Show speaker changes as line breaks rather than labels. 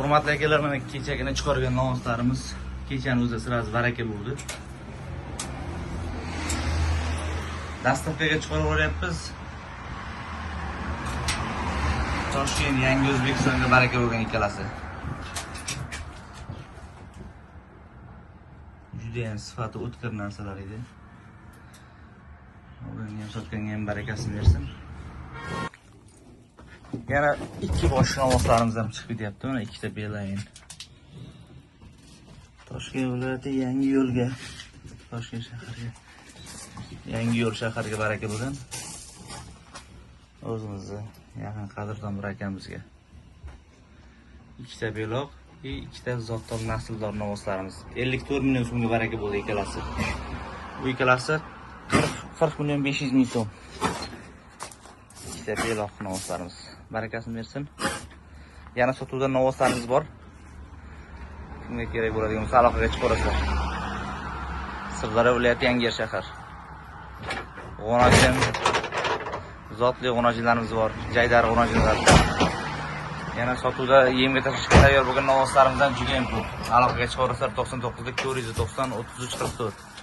Hurmatli akalar, mana kechagina chiqargan novvoslarimiz kechani o'zi sirasi baraka bo'ldi. Dastavkaga chiqarib olyapmiz. Toshkent, Yangi O'zbekistonga baraka bo'lgan ikkalasi. Juda ham sifati o'tkir narsalar edi. Ularni ham sotganga ham barakasini bersin. Yana ikki bosh novvoslarimiz ham chiqib ketyapti. Mana ikkita belayin. Toshkent viloyati Yangi yo'lga, Toshkent shaharga, Yangi yo'l shaharga baraka bo'lsin. O'zimizni yaqin qadrdon bir akamizga. Ikkita beloq, ikkita zotdor nasldor novvoslarimiz. 54 million so'mga baraka bo'ldi ikkalasi. Bu ikkalasi 40 million 500 ming so'm. Ikkita beloq novvoslarimiz. Barakasini bersin. Yana sotuvda novvoslarimiz bor. Kimga kerak bo'ladigan bo'lsa aloqaga chiqarasizlar. Sirdaryo viloyati Yangiyer shahar. G'onajin, zotli g'onajinlarimiz bor. Jaydar g'onajinlar. Yana sotuvda yemga tashlashga tayyor bo'lgan novvoslarimiz ham juda ham ko'p. Aloqaga chiqarasizlar 99 490 33 44.